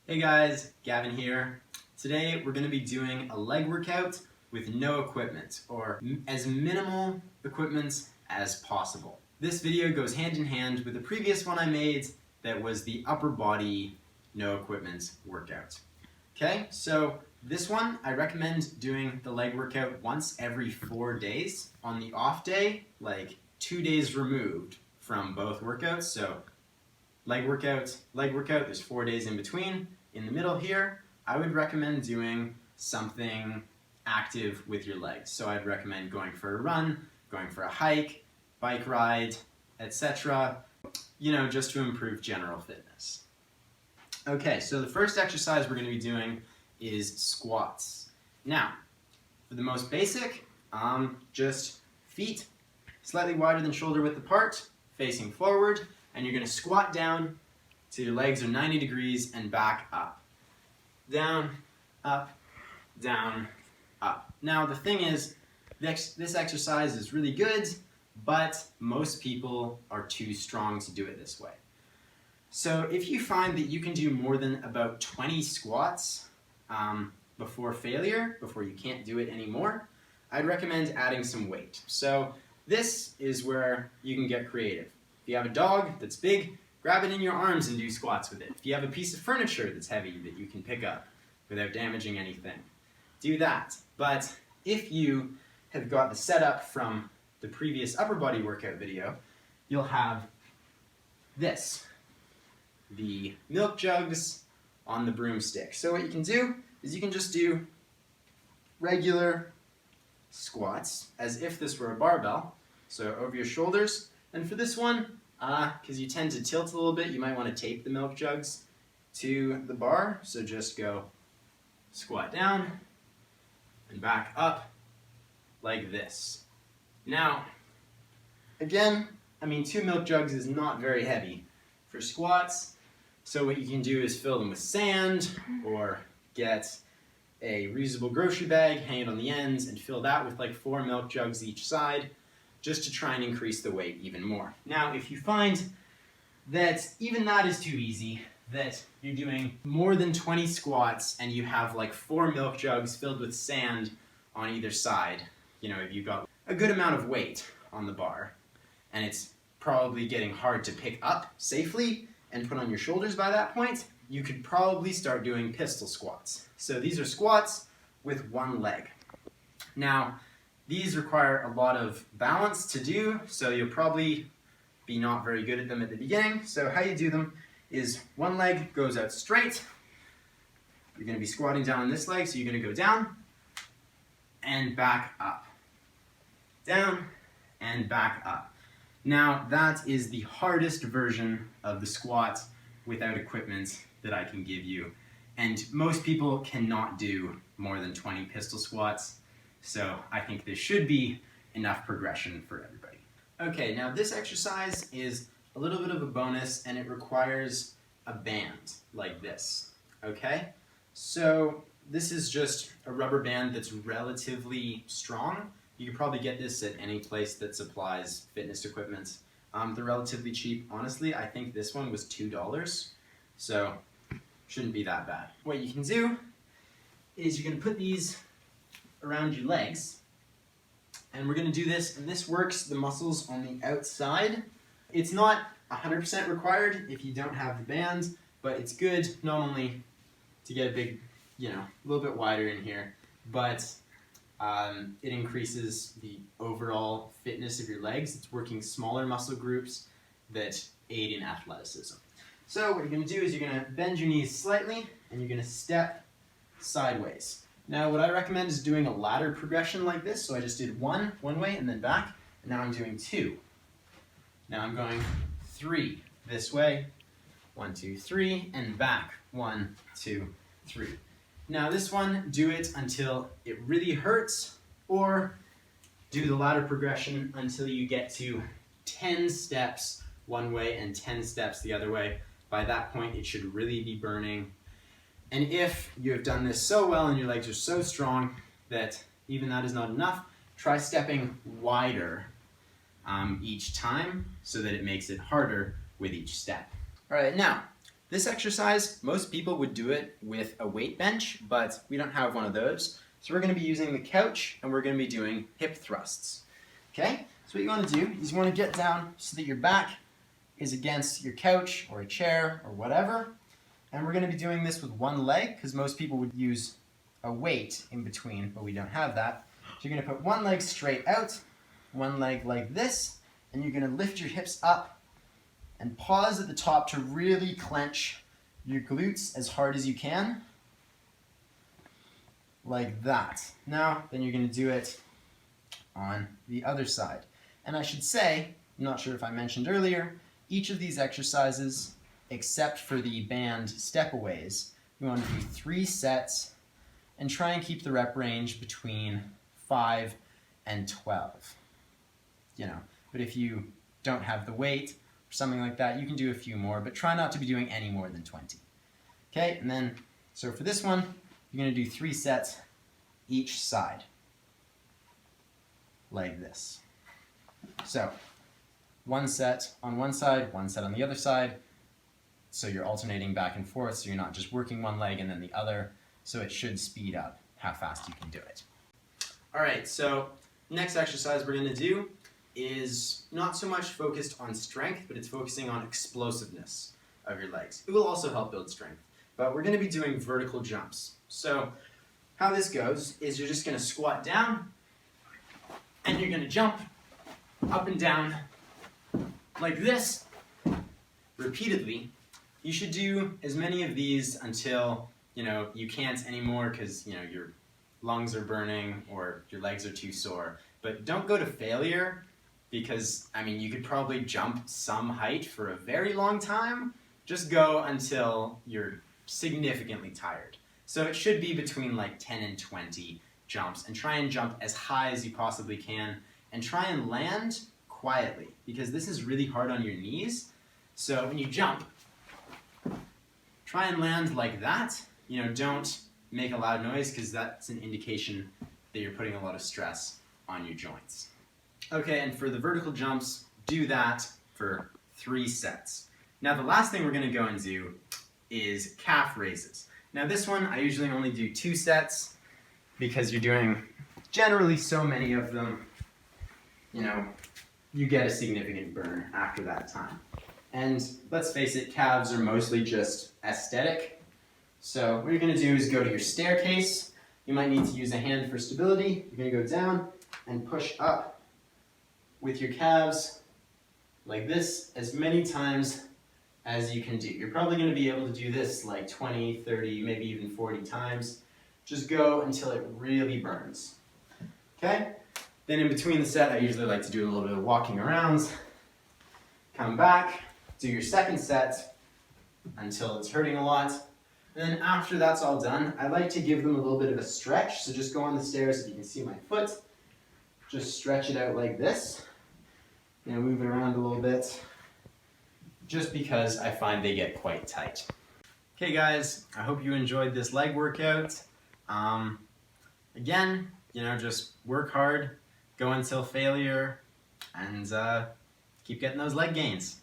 Hey guys, Gavin here. Today we're going to be doing a leg workout with no equipment, or as minimal equipment as possible. This video goes hand in hand with the previous one I made that was the upper body no equipment workout. Okay, so this one I recommend doing the leg workout once every 4 days. On the off day, like 2 days removed from both workouts, so leg workout, there's 4 days in between. In the middle here, I would recommend doing something active with your legs. So I'd recommend going for a run, going for a hike, bike ride, etc. Just to improve general fitness. Okay, so the first exercise we're going to be doing is squats. Now, for the most basic, just feet slightly wider than shoulder width apart, facing forward, and you're going to squat down till your legs are 90 degrees and back up. Down, up, down, up. Now the thing is, this exercise is really good, but most people are too strong to do it this way. So if you find that you can do more than about 20 squats before failure, before you can't do it anymore, I'd recommend adding some weight. So this is where you can get creative. If you have a dog that's big, grab it in your arms and do squats with it. If you have a piece of furniture that's heavy that you can pick up without damaging anything, do that. But if you have got the setup from the previous upper body workout video, you'll have this, the milk jugs on the broomstick. So what you can do is you can just do regular squats as if this were a barbell, so over your shoulders. And for this one, because you tend to tilt a little bit, you might want to tape the milk jugs to the bar. So just go squat down and back up like this. Now, again, 2 milk jugs is not very heavy for squats. So what you can do is fill them with sand or get a reusable grocery bag, hang it on the ends, and fill that with like 4 milk jugs each side, just to try and increase the weight even more. Now, if you find that even that is too easy, that you're doing more than 20 squats and you have like 4 milk jugs filled with sand on either side, if you've got a good amount of weight on the bar, and it's probably getting hard to pick up safely and put on your shoulders by that point, you could probably start doing pistol squats. So these are squats with one leg. Now, these require a lot of balance to do, so you'll probably be not very good at them at the beginning. So how you do them is one leg goes out straight. You're going to be squatting down on this leg, so you're going to go down and back up. Down and back up. Now that is the hardest version of the squat without equipment that I can give you. And most people cannot do more than 20 pistol squats. So I think there should be enough progression for everybody. Okay, now this exercise is a little bit of a bonus, and it requires a band like this, okay? So this is just a rubber band that's relatively strong. You can probably get this at any place that supplies fitness equipment. They're relatively cheap. Honestly, I think this one was $2, so shouldn't be that bad. What you can do is you're gonna put these around your legs, and we're going to do this, and this works the muscles on the outside. It's not 100% required if you don't have the band, but it's good not only to get a big, a little bit wider in here, but it increases the overall fitness of your legs. It's working smaller muscle groups that aid in athleticism. So what you're going to do is you're going to bend your knees slightly, and you're going to step sideways. Now what I recommend is doing a ladder progression like this. So I just did one way and then back, and now I'm doing 2. Now I'm going 3 this way, 1, 2, 3, and back, 1, 2, 3. Now this one, do it until it really hurts, or do the ladder progression until you get to 10 steps one way and 10 steps the other way. By that point, it should really be burning. And if you have done this so well and your legs are so strong that even that is not enough, try stepping wider each time so that it makes it harder with each step. All right, now, This exercise, most people would do it with a weight bench, but we don't have one of those. So we're going to be using the couch, and we're going to be doing hip thrusts. Okay? So what you want to do is you want to get down so that your back is against your couch or a chair or whatever. And we're going to be doing this with one leg, because most people would use a weight in between, but we don't have that. So you're going to put one leg straight out, one leg like this, and you're going to lift your hips up and pause at the top to really clench your glutes as hard as you can, like that. Now, then you're going to do it on the other side. And I should say, I'm not sure if I mentioned earlier, each of these exercises, except for the band step-aways, you want to do 3 sets and try and keep the rep range between 5 and 12. But if you don't have the weight, something like that, you can do a few more, but try not to be doing any more than 20. Okay, and then, so for this one, you're going to do 3 sets each side, like this. So, 1 set on one side, 1 set on the other side, so you're alternating back and forth, so you're not just working one leg and then the other, so it should speed up how fast you can do it. Alright, so next exercise we're going to do is not so much focused on strength, but it's focusing on explosiveness of your legs. It will also help build strength, but we're going to be doing vertical jumps. So how this goes is you're just going to squat down, and you're going to jump up and down like this repeatedly. You should do as many of these until you can't anymore because your lungs are burning or your legs are too sore. But don't go to failure, because you could probably jump some height for a very long time. Just go until you're significantly tired. So it should be between like 10 and 20 jumps, and try and jump as high as you possibly can, and try and land quietly, because this is really hard on your knees. So when you jump, try and land like that. Don't make a loud noise, because that's an indication that you're putting a lot of stress on your joints. Okay, and for the vertical jumps, do that for 3 sets. Now the last thing we're going to go and do is calf raises. Now this one, I usually only do 2 sets, because you're doing generally so many of them, you get a significant burn after that time. And let's face it, calves are mostly just aesthetic. So what you're going to do is go to your staircase. You might need to use a hand for stability. You're going to go down and push up with your calves like this as many times as you can do. You're probably going to be able to do this like 20, 30, maybe even 40 times. Just go until it really burns. Okay? Then in between the set, I usually like to do a little bit of walking around. Come back, do your second set until it's hurting a lot. And then after that's all done, I like to give them a little bit of a stretch. So just go on the stairs so you can see my foot. Just stretch it out like this. Move it around a little bit, just because I find they get quite tight. Okay guys, I hope you enjoyed this leg workout. Again, just work hard, go until failure, and keep getting those leg gains.